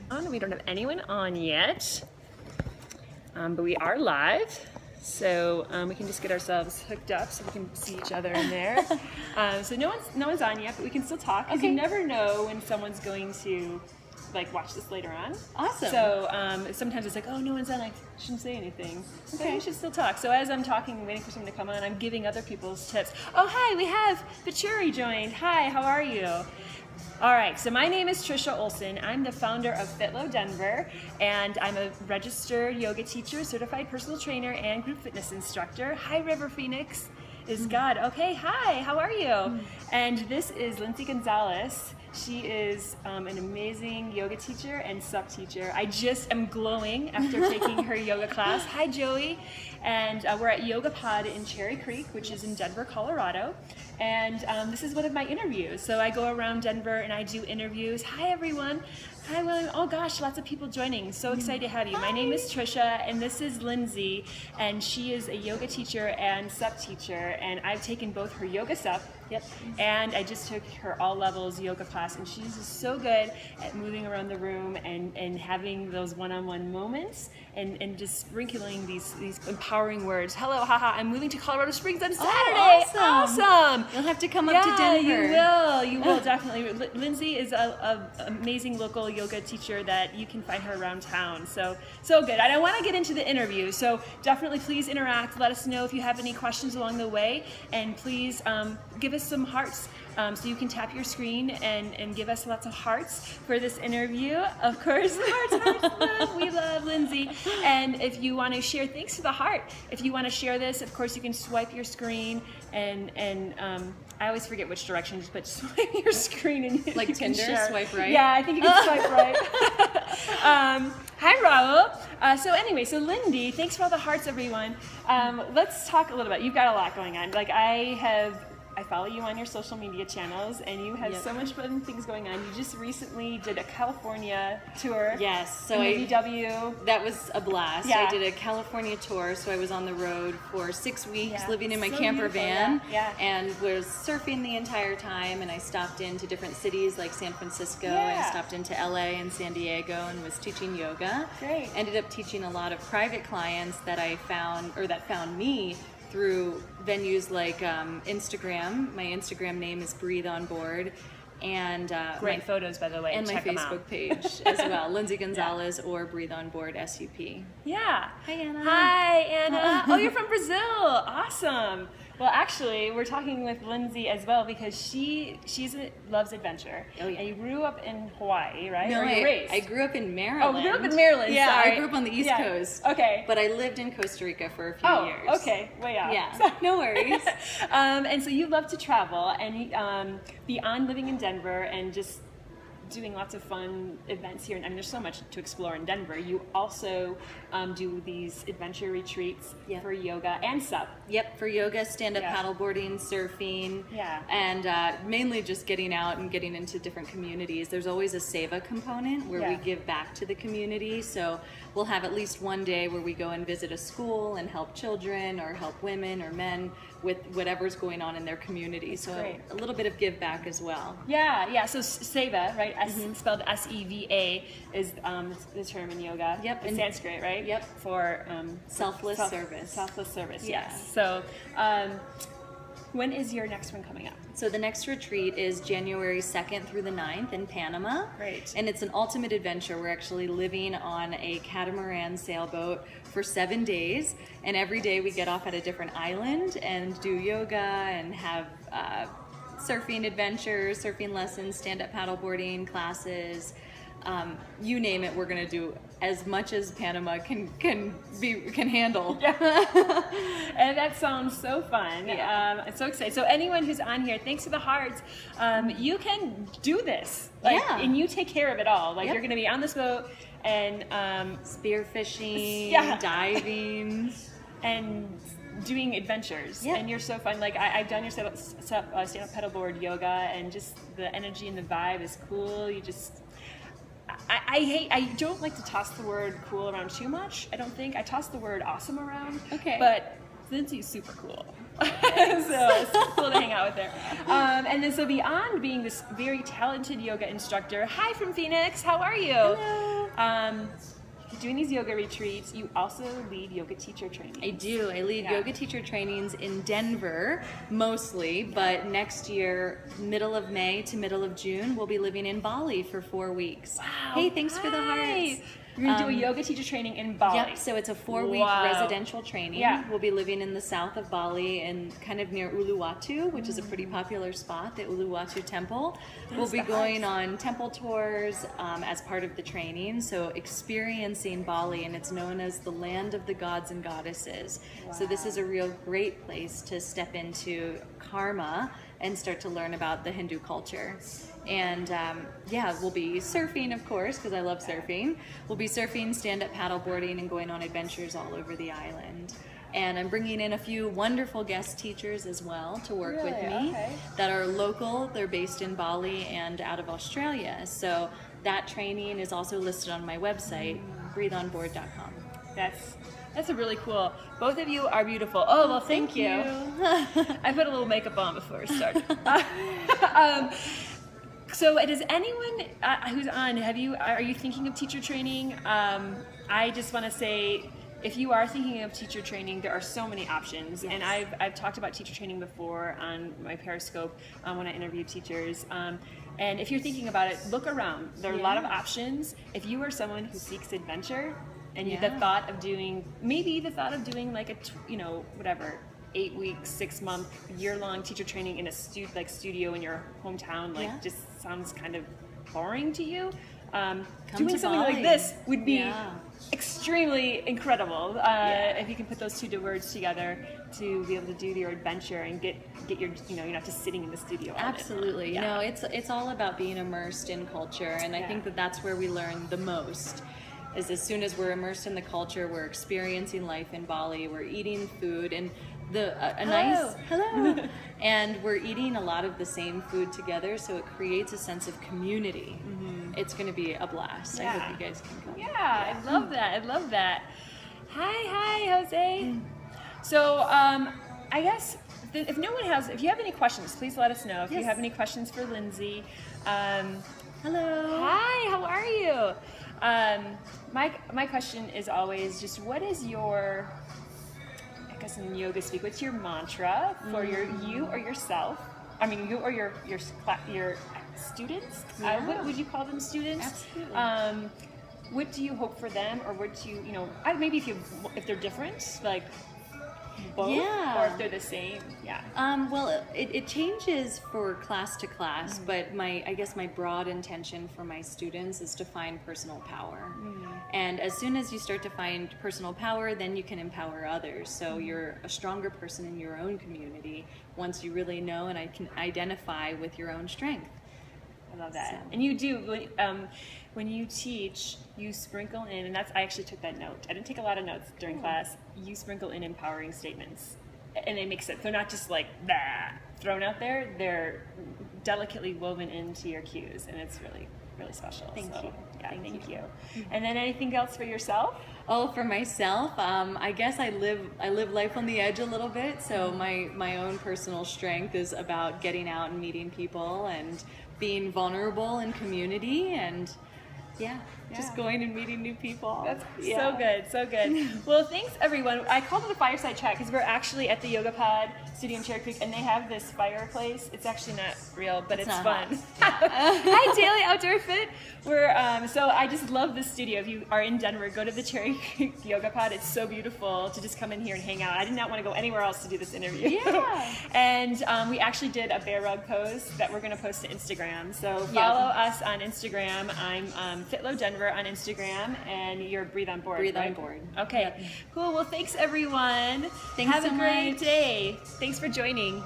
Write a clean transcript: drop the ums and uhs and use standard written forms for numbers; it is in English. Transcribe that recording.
We don't have anyone on yet, but we are live, so we can just get ourselves hooked up so we can see each other in there. So no one's on yet, but we can still talk because you never know when someone's going to watch this later on. Awesome. So sometimes it's like, oh, no one's on, I shouldn't say anything. So we should still talk. So as I'm talking, waiting for someone to come on, I'm giving other people's tips. Oh, hi, we have Vituri joined. Hi, how are you? All right, so my name is Trisha Olson. I'm the founder of FitLo Denver, and I'm a registered yoga teacher, certified personal trainer, and group fitness instructor. Hi, River Phoenix is God. Okay, hi, how are you? And this is Lindsay Gonzalez. She is an amazing yoga teacher and sub-teacher. I just am glowing after taking her yoga class. Hi, Joey. And we're at Yoga Pod in Cherry Creek, which is in Denver, Colorado. And this is one of my interviews. So I go around Denver and I do interviews. Hi, everyone. Hi, William. Oh, gosh, lots of people joining. So excited to have you. My name is Trisha, and this is Lindsay, and she is a yoga teacher and sub-teacher, and I've taken both her yoga sub, and I just took her all levels yoga class, and she's just so good at moving around the room and having those one-on-one moments and just sprinkling these empowering words. Hello, haha, I'm moving to Colorado Springs on Saturday. Oh, awesome. You'll have to come up to Denver. You will definitely. Lindsay is an amazing local yoga teacher that you can find her around town. So good. And I want to get into the interview. So definitely please interact. Let us know if you have any questions along the way. And please give us some hearts. So you can tap your screen and give us lots of hearts for this interview. Of course, hearts, we love Lindsay. And if you want to share, thanks to the heart. If you want to share this, of course, you can swipe your screen and I always forget which direction, but swipe your screen and you like can Tinder, share. swipe right? Yeah, I think you can swipe right. Hi, Raul. So anyway, so Lindy, thanks for all the hearts, everyone. Let's talk a little bit. You've got a lot going on. I follow you on your social media channels, and you have so much fun things going on. You just recently did a California tour. Yes, so VW. That was a blast. Yeah. I did a California tour, so I was on the road for 6 weeks, living in my So camper beautiful, van, yeah. and was surfing the entire time. And I stopped into different cities like San Francisco, and stopped into LA and San Diego, and was teaching yoga. Great. Ended up teaching a lot of private clients that I found, or that found me, through venues like Instagram. My Instagram name is Breathe on Board, and Great photos, by the way. and my Check them Facebook out. page as well, Lindsay Gonzalez or Breathe on Board SUP. Yeah. Hi, Anna. Hi, Anna. Oh, you're from Brazil. Awesome. Well, actually, we're talking with Lindsay as well because she loves adventure. Oh, yeah. And you grew up in Hawaii, right? No, or you raised? I grew up in Maryland. Oh, you grew up in Maryland. Yeah, sorry. I grew up on the East Coast. Okay. But I lived in Costa Rica for a few years. Oh, okay. Way out. Yeah, no worries. And so you love to travel, and beyond living in Denver and just doing lots of fun events here, and I mean, there's so much to explore in Denver. You also do these adventure retreats for yoga and sup. Yep, for yoga, stand-up paddleboarding, surfing, and mainly just getting out and getting into different communities. There's always a seva component where we give back to the community, so we'll have at least one day where we go and visit a school and help children or help women or men with whatever's going on in their community. So a little bit of give back as well. Yeah. So seva, right? Spelled S-E-V-A is the term in yoga. Yep. In Sanskrit, right? Yep. For selfless service. Selfless service. Yeah. Yes. So, when is your next one coming up? So the next retreat is January 2nd through the 9th in Panama. Great. And it's an ultimate adventure. We're actually living on a catamaran sailboat for 7 days. And every day we get off at a different island and do yoga and have surfing adventures, surfing lessons, stand-up paddleboarding classes. You name it, we're going to do as much as Panama can handle. Yeah. And that sounds so fun. Yeah. I'm so excited. So anyone who's on here, thanks to the hearts, you can do this. And you take care of it all. You're going to be on this boat and spearfishing, diving, and doing adventures. And you're so fun. I've done your stand-up paddleboard yoga, and just the energy and the vibe is cool. You just I don't like to toss the word cool around too much. I don't think. I toss the word awesome around. Okay. But Lindsay's super cool. So it's cool to hang out with her. And then so beyond being this very talented yoga instructor, hi from Phoenix, how are you? Hello. Doing these yoga retreats, you also lead yoga teacher trainings. I do. I lead yoga teacher trainings in Denver mostly, but next year, middle of May to middle of June, we'll be living in Bali for 4 weeks. Wow. Hey, thanks for the hearts. You're going to do a yoga teacher training in Bali. Yep, so it's a 4-week residential training. Yeah. We'll be living in the south of Bali and kind of near Uluwatu, which is a pretty popular spot, the Uluwatu temple. We'll be going on temple tours as part of the training, so experiencing Bali, and it's known as the land of the gods and goddesses. Wow. So this is a real great place to step into karma and start to learn about the Hindu culture. And yeah, we'll be surfing, of course, because I love surfing. We'll be surfing, stand-up paddleboarding, and going on adventures all over the island. And I'm bringing in a few wonderful guest teachers as well to work with me that are local. They're based in Bali and out of Australia. So that training is also listed on my website, breatheonboard.com. That's a really cool. Both of you are beautiful. Oh, well, thank you. I put a little makeup on before we started. So does anyone who's on, are you thinking of teacher training? I just want to say, if you are thinking of teacher training, there are so many options. Yes. And I've talked about teacher training before on my Periscope when I interview teachers. And if you're thinking about it, look around. There are a lot of options. If you are someone who seeks adventure, and the thought of doing like a, whatever, 8 weeks, 6 month, year-long teacher training in a studio in your hometown, just sounds kind of boring to you. Doing something like this would be extremely incredible if you can put those two words together to be able to do your adventure and get your, you're not just sitting in the studio. Absolutely. No, it's all about being immersed in culture, and I think that's where we learn the most. Is as soon as we're immersed in the culture, we're experiencing life in Bali, we're eating food, and and we're eating a lot of the same food together, so it creates a sense of community. It's going to be a blast. I hope you guys can come. I love that. Hi Jose. So I guess if you have any questions, please let us know. If you have any questions for Lindsay. Hello. Hi, how are you? My question is always just, what is your, I guess in yoga speak, what's your mantra for you or yourself? I mean, you or your students? What would you call them, students? Absolutely. What do you hope for them, or what do you, maybe if they're different, like both, or if they're the same? Well, it changes for class to class, but I guess my broad intention for my students is to find personal power. And as soon as you start to find personal power, then you can empower others. So you're a stronger person in your own community once you really know and I can identify with your own strength. I love that. So. And you do, when you teach, you sprinkle in, and I actually took that note. I didn't take a lot of notes during class. You sprinkle in empowering statements. And they make sense. They're not just like thrown out there. They're delicately woven into your cues, and it's really, really special. Thank you. Yeah, thank you. And then anything else for yourself? Oh, for myself, I guess I live life on the edge a little bit. So my own personal strength is about getting out and meeting people and being vulnerable in community, and just going and meeting new people. That's so good. Well, thanks everyone. I called it a fireside chat because we're actually at the Yoga Pod studio in Cherry Creek, and they have this fireplace. It's actually not real, but it's fun. Hi, Daily Outdoor Fit. So I just love this studio. If you are in Denver, go to the Cherry Creek Yoga Pod. It's so beautiful to just come in here and hang out. I did not want to go anywhere else to do this interview. And we actually did a bear rug pose that we're going to post to Instagram. So follow us on Instagram. I'm FitLo Denver on Instagram, and you're Breathe on Board. Breathe on Board. Okay, cool. Well, thanks everyone. Thanks Have so a great much. day. Thanks for joining.